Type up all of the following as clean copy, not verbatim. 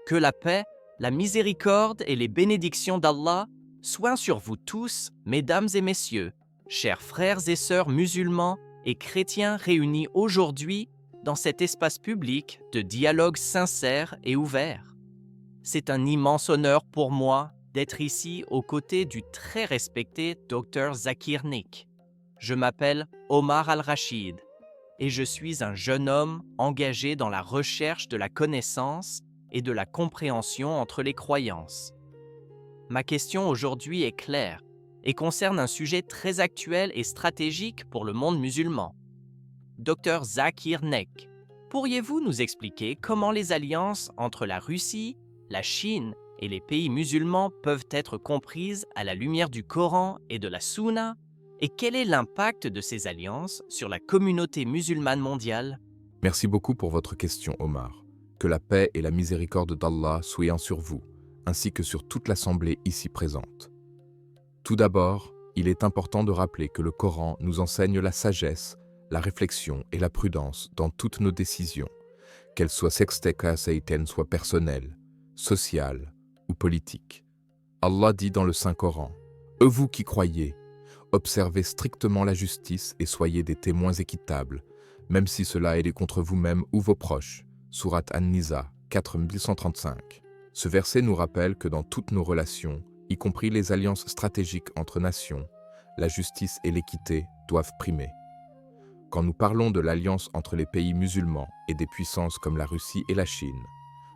Que la paix, la miséricorde et les bénédictions d'Allah soient sur vous tous, mesdames et messieurs, chers frères et sœurs musulmans et chrétiens réunis aujourd'hui dans cet espace public de dialogue sincère et ouvert. C'est un immense honneur pour moi d'être ici aux côtés du très respecté Dr Zakir Naik. Je m'appelle Omar Al-Rachid et je suis un jeune homme engagé dans la recherche de la connaissance et de la compréhension entre les croyances. Ma question aujourd'hui est claire et concerne un sujet très actuel et stratégique pour le monde musulman. Dr Zakir Naik, pourriez-vous nous expliquer comment les alliances entre la Russie, la Chine et les pays musulmans peuvent être comprises à la lumière du Coran et de la Sunna, et quel est l'impact de ces alliances sur la communauté musulmane mondiale? Merci beaucoup pour votre question, Omar. Que la paix et la miséricorde d'Allah soient sur vous, ainsi que sur toute l'assemblée ici présente. Tout d'abord, il est important de rappeler que le Coran nous enseigne la sagesse, la réflexion et la prudence dans toutes nos décisions, qu'elles soient sextekasaïtaines, soient personnelles, sociales ou politiques. Allah dit dans le Saint-Coran, « Vous qui croyez, observez strictement la justice et soyez des témoins équitables, même si cela est contre vous-même ou vos proches. » Sourate An-Nisa 4135. Ce verset nous rappelle que dans toutes nos relations, y compris les alliances stratégiques entre nations, la justice et l'équité doivent primer. Quand nous parlons de l'alliance entre les pays musulmans et des puissances comme la Russie et la Chine,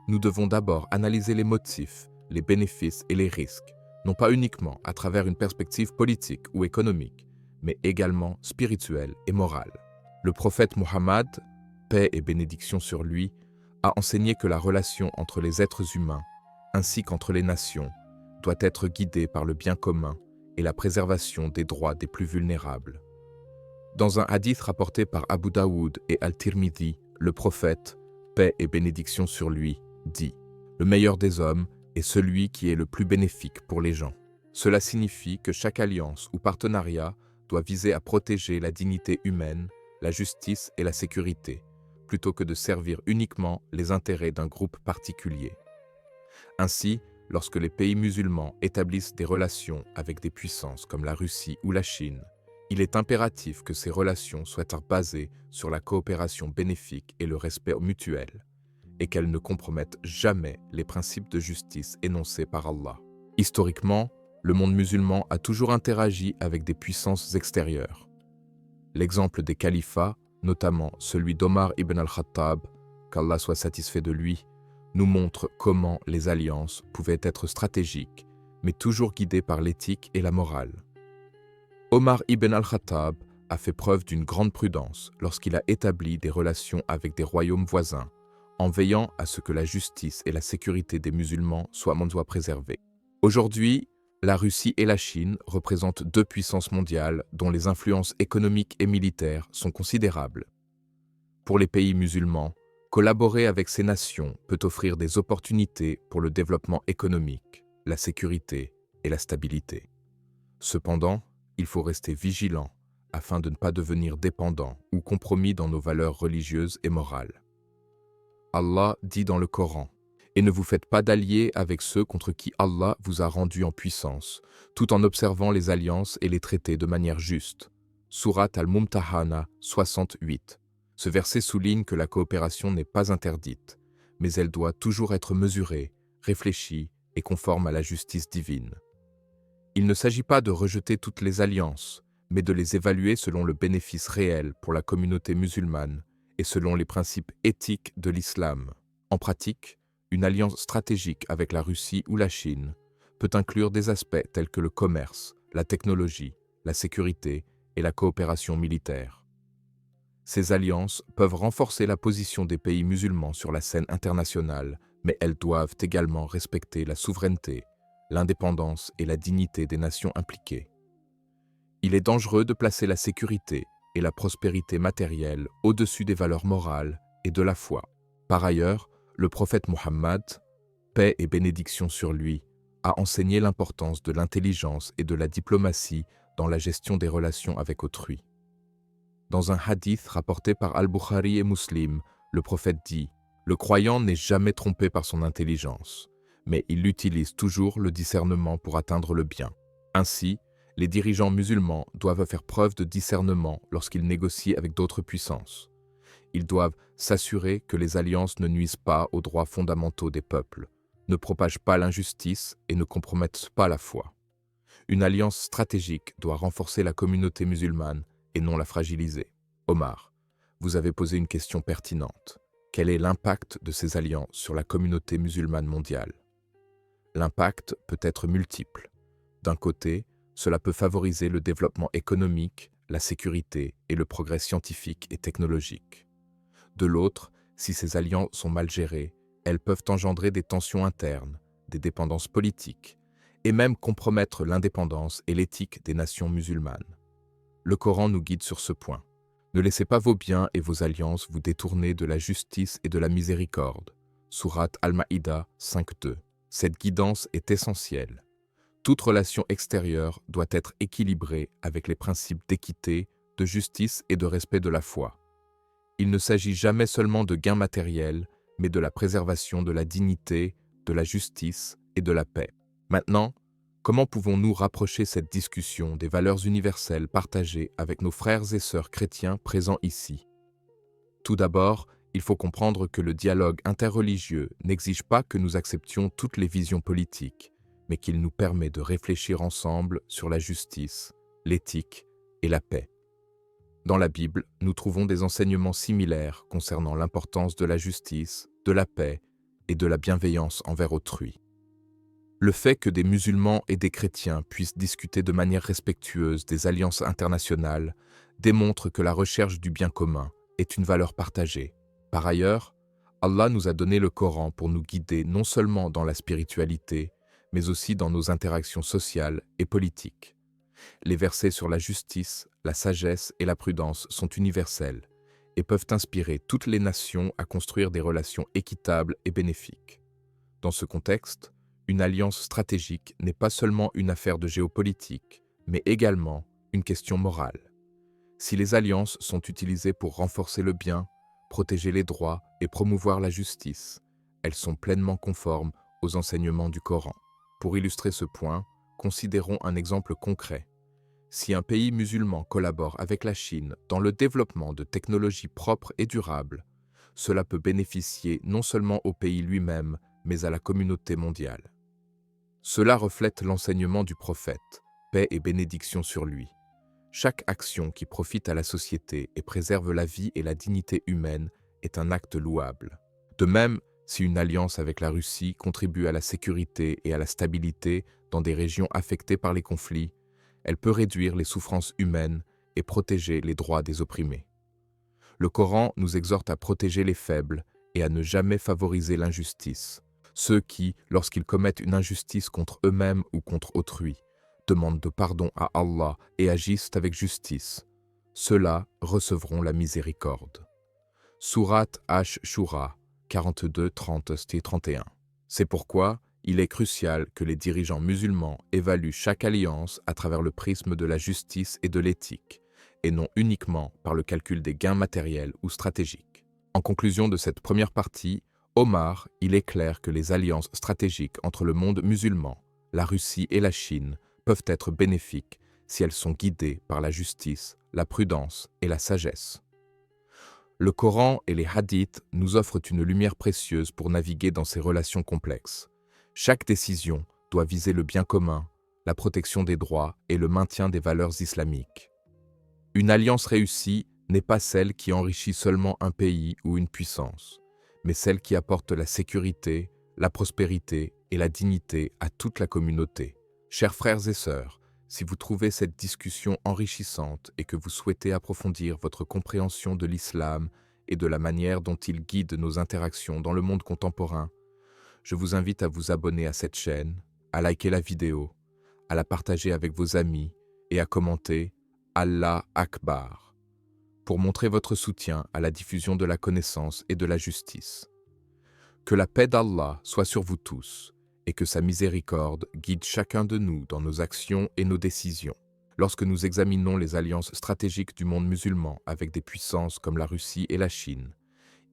nous devons d'abord analyser les motifs, les bénéfices et les risques, non pas uniquement à travers une perspective politique ou économique, mais également spirituelle et morale. Le prophète Mohammed, paix et bénédiction sur lui, a enseigné que la relation entre les êtres humains, ainsi qu'entre les nations, doit être guidée par le bien commun et la préservation des droits des plus vulnérables. Dans un hadith rapporté par Abu Daoud et Al-Tirmidhi, le prophète, paix et bénédiction sur lui, dit « Le meilleur des hommes est celui qui est le plus bénéfique pour les gens. » Cela signifie que chaque alliance ou partenariat doit viser à protéger la dignité humaine, la justice et la sécurité, plutôt que de servir uniquement les intérêts d'un groupe particulier. Ainsi, lorsque les pays musulmans établissent des relations avec des puissances comme la Russie ou la Chine, il est impératif que ces relations soient basées sur la coopération bénéfique et le respect mutuel, et qu'elles ne compromettent jamais les principes de justice énoncés par Allah. Historiquement, le monde musulman a toujours interagi avec des puissances extérieures. L'exemple des califats, notamment celui d'Omar ibn al-Khattab, qu'Allah soit satisfait de lui, nous montre comment les alliances pouvaient être stratégiques, mais toujours guidées par l'éthique et la morale. Omar ibn al-Khattab a fait preuve d'une grande prudence lorsqu'il a établi des relations avec des royaumes voisins, en veillant à ce que la justice et la sécurité des musulmans soient préservées. Aujourd'hui, la Russie et la Chine représentent deux puissances mondiales dont les influences économiques et militaires sont considérables. Pour les pays musulmans, collaborer avec ces nations peut offrir des opportunités pour le développement économique, la sécurité et la stabilité. Cependant, il faut rester vigilant afin de ne pas devenir dépendant ou compromis dans nos valeurs religieuses et morales. Allah dit dans le Coran, « Et ne vous faites pas d'alliés avec ceux contre qui Allah vous a rendu en puissance, tout en observant les alliances et les traités de manière juste. » Sourate Al-Mumtahana 68. Ce verset souligne que la coopération n'est pas interdite, mais elle doit toujours être mesurée, réfléchie et conforme à la justice divine. Il ne s'agit pas de rejeter toutes les alliances, mais de les évaluer selon le bénéfice réel pour la communauté musulmane et selon les principes éthiques de l'islam. En pratique, une alliance stratégique avec la Russie ou la Chine peut inclure des aspects tels que le commerce, la technologie, la sécurité et la coopération militaire. Ces alliances peuvent renforcer la position des pays musulmans sur la scène internationale, mais elles doivent également respecter la souveraineté, l'indépendance et la dignité des nations impliquées. Il est dangereux de placer la sécurité et la prospérité matérielle au-dessus des valeurs morales et de la foi. Par ailleurs, le prophète Mohammed, paix et bénédiction sur lui, a enseigné l'importance de l'intelligence et de la diplomatie dans la gestion des relations avec autrui. Dans un hadith rapporté par Al-Bukhari et Muslim, le prophète dit Le croyant n'est jamais trompé par son intelligence, mais il utilise toujours le discernement pour atteindre le bien. Ainsi, les dirigeants musulmans doivent faire preuve de discernement lorsqu'ils négocient avec d'autres puissances. Ils doivent s'assurer que les alliances ne nuisent pas aux droits fondamentaux des peuples, ne propagent pas l'injustice et ne compromettent pas la foi. Une alliance stratégique doit renforcer la communauté musulmane et non la fragiliser. Omar, vous avez posé une question pertinente. Quel est l'impact de ces alliances sur la communauté musulmane mondiale? L'impact peut être multiple. D'un côté, cela peut favoriser le développement économique, la sécurité et le progrès scientifique et technologique. De l'autre, si ces alliances sont mal gérées, elles peuvent engendrer des tensions internes, des dépendances politiques, et même compromettre l'indépendance et l'éthique des nations musulmanes. Le Coran nous guide sur ce point. Ne laissez pas vos biens et vos alliances vous détourner de la justice et de la miséricorde. Sourate Al-Maïda 5.2. Cette guidance est essentielle. Toute relation extérieure doit être équilibrée avec les principes d'équité, de justice et de respect de la foi. Il ne s'agit jamais seulement de gains matériels, mais de la préservation de la dignité, de la justice et de la paix. Maintenant, comment pouvons-nous rapprocher cette discussion des valeurs universelles partagées avec nos frères et sœurs chrétiens présents ici? Tout d'abord, il faut comprendre que le dialogue interreligieux n'exige pas que nous acceptions toutes les visions politiques, mais qu'il nous permet de réfléchir ensemble sur la justice, l'éthique et la paix. Dans la Bible, nous trouvons des enseignements similaires concernant l'importance de la justice, de la paix et de la bienveillance envers autrui. Le fait que des musulmans et des chrétiens puissent discuter de manière respectueuse des alliances internationales démontre que la recherche du bien commun est une valeur partagée. Par ailleurs, Allah nous a donné le Coran pour nous guider non seulement dans la spiritualité, mais aussi dans nos interactions sociales et politiques. Les versets sur la justice, la sagesse et la prudence sont universels et peuvent inspirer toutes les nations à construire des relations équitables et bénéfiques. Dans ce contexte, une alliance stratégique n'est pas seulement une affaire de géopolitique, mais également une question morale. Si les alliances sont utilisées pour renforcer le bien, protéger les droits et promouvoir la justice, elles sont pleinement conformes aux enseignements du Coran. Pour illustrer ce point, considérons un exemple concret. Si un pays musulman collabore avec la Chine dans le développement de technologies propres et durables, cela peut bénéficier non seulement au pays lui-même, mais à la communauté mondiale. Cela reflète l'enseignement du prophète, paix et bénédiction sur lui. Chaque action qui profite à la société et préserve la vie et la dignité humaine est un acte louable. De même, si une alliance avec la Russie contribue à la sécurité et à la stabilité dans des régions affectées par les conflits, elle peut réduire les souffrances humaines et protéger les droits des opprimés. Le Coran nous exhorte à protéger les faibles et à ne jamais favoriser l'injustice. Ceux qui, lorsqu'ils commettent une injustice contre eux-mêmes ou contre autrui, demandent de pardon à Allah et agissent avec justice, ceux-là recevront la miséricorde. Sourate Ash-Shura 42, 30-31. C'est pourquoi il est crucial que les dirigeants musulmans évaluent chaque alliance à travers le prisme de la justice et de l'éthique, et non uniquement par le calcul des gains matériels ou stratégiques. En conclusion de cette première partie, Omar, il est clair que les alliances stratégiques entre le monde musulman, la Russie et la Chine peuvent être bénéfiques si elles sont guidées par la justice, la prudence et la sagesse. Le Coran et les hadiths nous offrent une lumière précieuse pour naviguer dans ces relations complexes. Chaque décision doit viser le bien commun, la protection des droits et le maintien des valeurs islamiques. Une alliance réussie n'est pas celle qui enrichit seulement un pays ou une puissance, mais celle qui apporte la sécurité, la prospérité et la dignité à toute la communauté. Chers frères et sœurs, si vous trouvez cette discussion enrichissante et que vous souhaitez approfondir votre compréhension de l'islam et de la manière dont il guide nos interactions dans le monde contemporain, je vous invite à vous abonner à cette chaîne, à liker la vidéo, à la partager avec vos amis et à commenter « Allah Akbar » pour montrer votre soutien à la diffusion de la connaissance et de la justice. Que la paix d'Allah soit sur vous tous et que sa miséricorde guide chacun de nous dans nos actions et nos décisions. Lorsque nous examinons les alliances stratégiques du monde musulman avec des puissances comme la Russie et la Chine,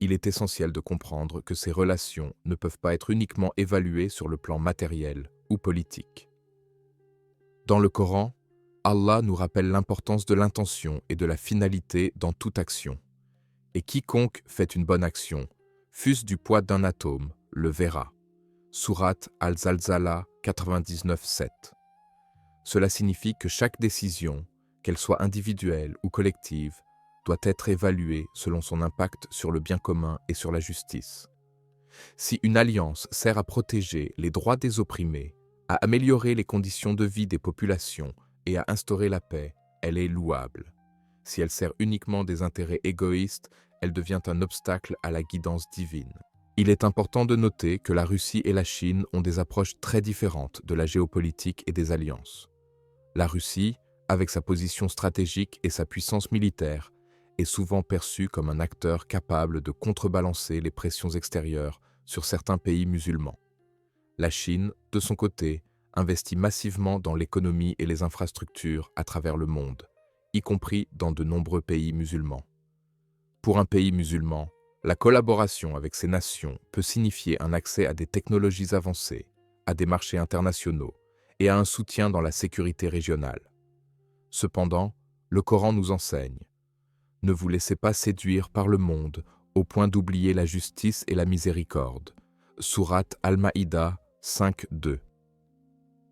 il est essentiel de comprendre que ces relations ne peuvent pas être uniquement évaluées sur le plan matériel ou politique. Dans le Coran, Allah nous rappelle l'importance de l'intention et de la finalité dans toute action. Et quiconque fait une bonne action, fût-ce du poids d'un atome, le verra. Sourate Al-Zalzala 99:7. Cela signifie que chaque décision, qu'elle soit individuelle ou collective, doit être évaluée selon son impact sur le bien commun et sur la justice. Si une alliance sert à protéger les droits des opprimés, à améliorer les conditions de vie des populations et à instaurer la paix, elle est louable. Si elle sert uniquement des intérêts égoïstes, elle devient un obstacle à la guidance divine. Il est important de noter que la Russie et la Chine ont des approches très différentes de la géopolitique et des alliances. La Russie, avec sa position stratégique et sa puissance militaire, est souvent perçue comme un acteur capable de contrebalancer les pressions extérieures sur certains pays musulmans. La Chine, de son côté, investit massivement dans l'économie et les infrastructures à travers le monde, y compris dans de nombreux pays musulmans. Pour un pays musulman, la collaboration avec ces nations peut signifier un accès à des technologies avancées, à des marchés internationaux et à un soutien dans la sécurité régionale. Cependant, le Coran nous enseigne: ne vous laissez pas séduire par le monde au point d'oublier la justice et la miséricorde. Sourate Al-Maïda 5:2.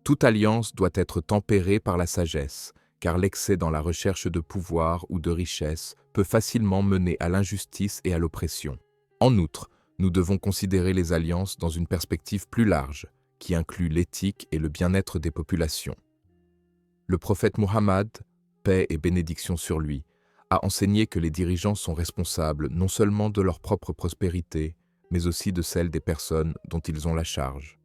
Toute alliance doit être tempérée par la sagesse, car l'excès dans la recherche de pouvoir ou de richesse peut facilement mener à l'injustice et à l'oppression. En outre, nous devons considérer les alliances dans une perspective plus large, qui inclut l'éthique et le bien-être des populations. Le prophète Muhammad, paix et bénédiction sur lui, a enseigné que les dirigeants sont responsables non seulement de leur propre prospérité, mais aussi de celle des personnes dont ils ont la charge.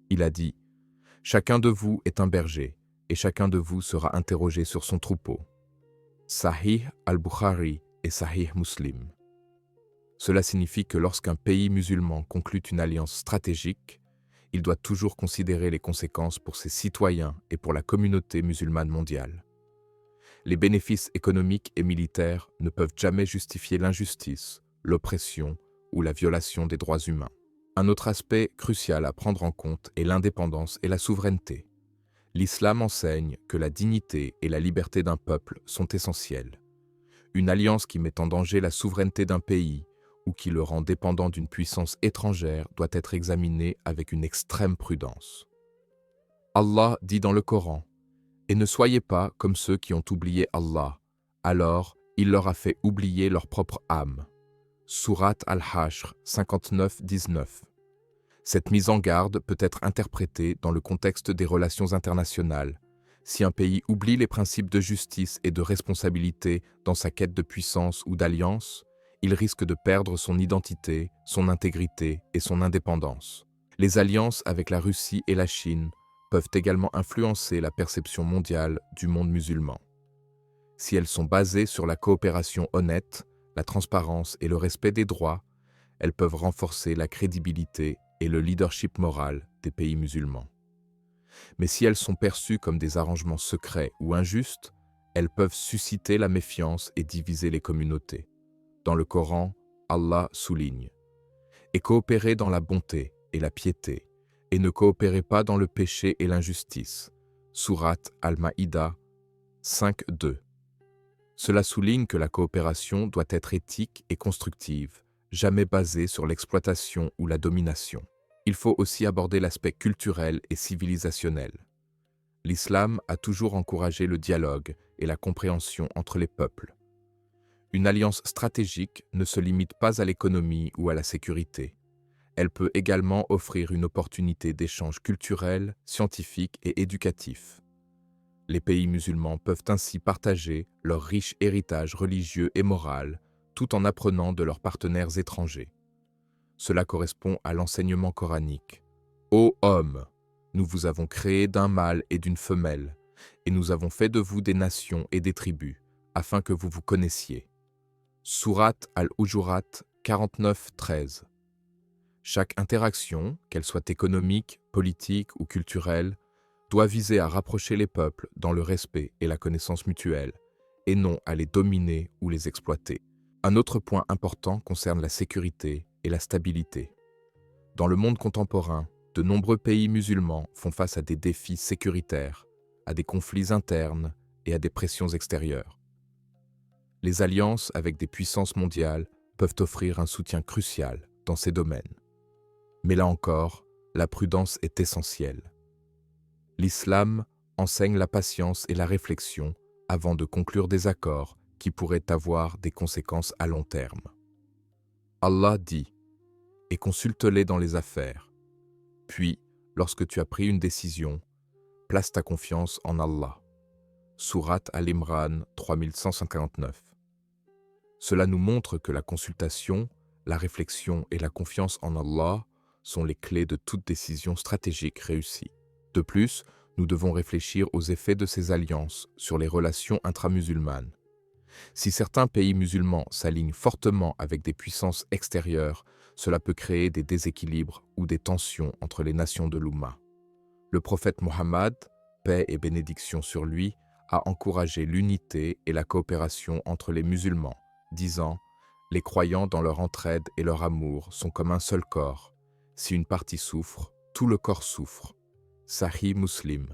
Il a dit: « Chacun de vous est un berger, et chacun de vous sera interrogé sur son troupeau. » Sahih al-Bukhari et Sahih Muslim. Cela signifie que lorsqu'un pays musulman conclut une alliance stratégique, il doit toujours considérer les conséquences pour ses citoyens et pour la communauté musulmane mondiale. Les bénéfices économiques et militaires ne peuvent jamais justifier l'injustice, l'oppression ou la violation des droits humains. Un autre aspect crucial à prendre en compte est l'indépendance et la souveraineté. L'islam enseigne que la dignité et la liberté d'un peuple sont essentielles. Une alliance qui met en danger la souveraineté d'un pays ou qui le rend dépendant d'une puissance étrangère doit être examinée avec une extrême prudence. Allah dit dans le Coran: « Et ne soyez pas comme ceux qui ont oublié Allah, alors il leur a fait oublier leur propre âme. » Sourate Al-Hashr 59-19. Cette mise en garde peut être interprétée dans le contexte des relations internationales. Si un pays oublie les principes de justice et de responsabilité dans sa quête de puissance ou d'alliance, il risque de perdre son identité, son intégrité et son indépendance. Les alliances avec la Russie et la Chine peuvent également influencer la perception mondiale du monde musulman. Si elles sont basées sur la coopération honnête, la transparence et le respect des droits, elles peuvent renforcer la crédibilité et le leadership moral des pays musulmans. Mais si elles sont perçues comme des arrangements secrets ou injustes, elles peuvent susciter la méfiance et diviser les communautés. Dans le Coran, Allah souligne: « Et coopérez dans la bonté et la piété, et ne coopérez pas dans le péché et l'injustice. » Sourate Al-Maïda 5:2. Cela souligne que la coopération doit être éthique et constructive, jamais basée sur l'exploitation ou la domination. Il faut aussi aborder l'aspect culturel et civilisationnel. L'islam a toujours encouragé le dialogue et la compréhension entre les peuples. Une alliance stratégique ne se limite pas à l'économie ou à la sécurité. Elle peut également offrir une opportunité d'échange culturel, scientifique et éducatif. Les pays musulmans peuvent ainsi partager leur riche héritage religieux et moral, tout en apprenant de leurs partenaires étrangers. Cela correspond à l'enseignement coranique. « Ô hommes, nous vous avons créés d'un mâle et d'une femelle, et nous avons fait de vous des nations et des tribus, afin que vous vous connaissiez. » Sourate Al-Hujurat 49-13. Chaque interaction, qu'elle soit économique, politique ou culturelle, doit viser à rapprocher les peuples dans le respect et la connaissance mutuelle, et non à les dominer ou les exploiter. Un autre point important concerne la sécurité et la stabilité. Dans le monde contemporain, de nombreux pays musulmans font face à des défis sécuritaires, à des conflits internes et à des pressions extérieures. Les alliances avec des puissances mondiales peuvent offrir un soutien crucial dans ces domaines. Mais là encore, la prudence est essentielle. L'islam enseigne la patience et la réflexion avant de conclure des accords qui pourraient avoir des conséquences à long terme. Allah dit « Et consulte-les dans les affaires. Puis, lorsque tu as pris une décision, place ta confiance en Allah. » Sourate Al-Imran 3159. Cela nous montre que la consultation, la réflexion et la confiance en Allah sont les clés de toute décision stratégique réussie. De plus, nous devons réfléchir aux effets de ces alliances sur les relations intramusulmanes. Si certains pays musulmans s'alignent fortement avec des puissances extérieures, cela peut créer des déséquilibres ou des tensions entre les nations de l'Oumma. Le prophète Mohammed, paix et bénédiction sur lui, a encouragé l'unité et la coopération entre les musulmans, disant « Les croyants dans leur entraide et leur amour sont comme un seul corps. Si une partie souffre, tout le corps souffre. » Sahih Muslim.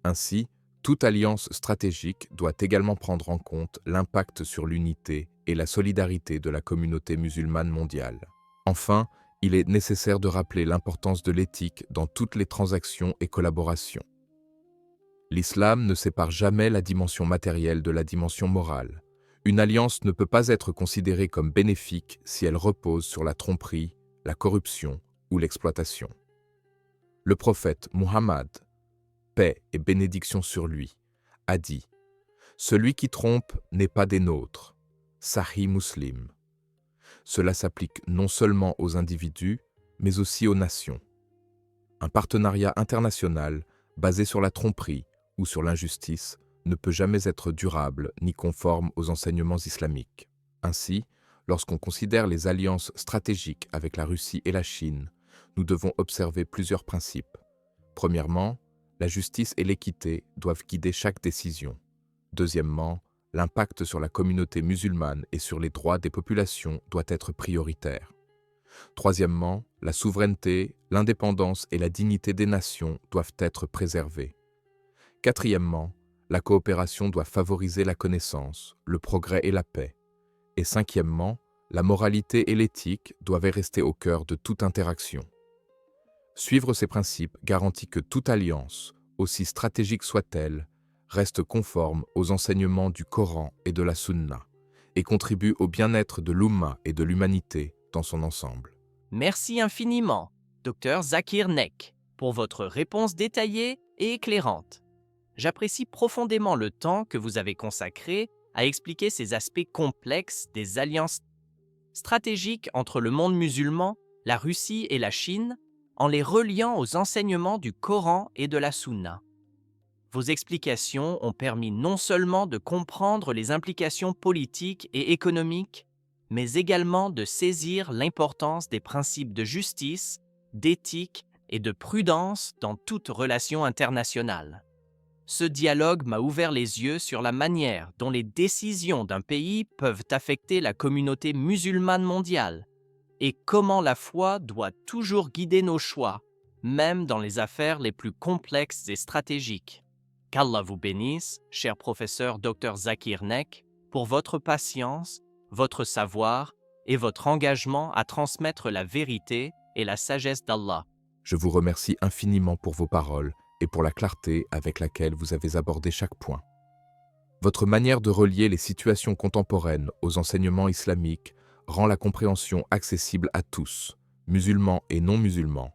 Ainsi, toute alliance stratégique doit également prendre en compte l'impact sur l'unité et la solidarité de la communauté musulmane mondiale. Enfin, il est nécessaire de rappeler l'importance de l'éthique dans toutes les transactions et collaborations. L'islam ne sépare jamais la dimension matérielle de la dimension morale. Une alliance ne peut pas être considérée comme bénéfique si elle repose sur la tromperie, la corruption ou l'exploitation. Le prophète Muhammad, paix et bénédiction sur lui, a dit « Celui qui trompe n'est pas des nôtres. » Sahih Muslim. Cela s'applique non seulement aux individus, mais aussi aux nations. Un partenariat international basé sur la tromperie ou sur l'injustice ne peut jamais être durable ni conforme aux enseignements islamiques. Ainsi, lorsqu'on considère les alliances stratégiques avec la Russie et la Chine, nous devons observer plusieurs principes. Premièrement, la justice et l'équité doivent guider chaque décision. Deuxièmement, l'impact sur la communauté musulmane et sur les droits des populations doit être prioritaire. Troisièmement, la souveraineté, l'indépendance et la dignité des nations doivent être préservées. Quatrièmement, la coopération doit favoriser la connaissance, le progrès et la paix. Et cinquièmement, la moralité et l'éthique doivent rester au cœur de toute interaction. Suivre ces principes garantit que toute alliance, aussi stratégique soit-elle, reste conforme aux enseignements du Coran et de la Sunna et contribue au bien-être de l'Oumma et de l'humanité dans son ensemble. Merci infiniment, Dr Zakir Naik, pour votre réponse détaillée et éclairante. J'apprécie profondément le temps que vous avez consacré à expliquer ces aspects complexes des alliances stratégiques entre le monde musulman, la Russie et la Chine, en les reliant aux enseignements du Coran et de la Sunna. Vos explications ont permis non seulement de comprendre les implications politiques et économiques, mais également de saisir l'importance des principes de justice, d'éthique et de prudence dans toute relation internationale. Ce dialogue m'a ouvert les yeux sur la manière dont les décisions d'un pays peuvent affecter la communauté musulmane mondiale et comment la foi doit toujours guider nos choix, même dans les affaires les plus complexes et stratégiques. Qu'Allah vous bénisse, cher professeur Dr Zakir Naik, pour votre patience, votre savoir et votre engagement à transmettre la vérité et la sagesse d'Allah. Je vous remercie infiniment pour vos paroles et pour la clarté avec laquelle vous avez abordé chaque point. Votre manière de relier les situations contemporaines aux enseignements islamiques rend la compréhension accessible à tous, musulmans et non-musulmans,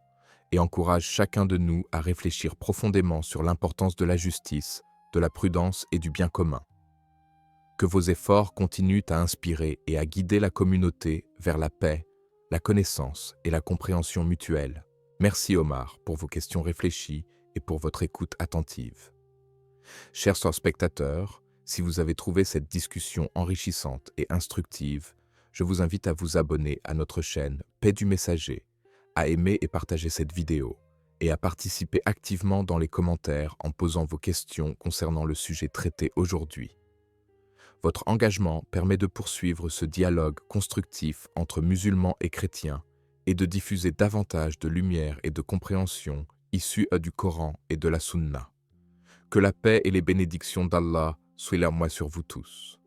et encourage chacun de nous à réfléchir profondément sur l'importance de la justice, de la prudence et du bien commun. Que vos efforts continuent à inspirer et à guider la communauté vers la paix, la connaissance et la compréhension mutuelle. Merci Omar pour vos questions réfléchies et pour votre écoute attentive. Chers spectateurs, si vous avez trouvé cette discussion enrichissante et instructive, je vous invite à vous abonner à notre chaîne Paix du Messager, à aimer et partager cette vidéo et à participer activement dans les commentaires en posant vos questions concernant le sujet traité aujourd'hui. Votre engagement permet de poursuivre ce dialogue constructif entre musulmans et chrétiens et de diffuser davantage de lumière et de compréhension issues du Coran et de la Sunna. Que la paix et les bénédictions d'Allah soient sur vous tous.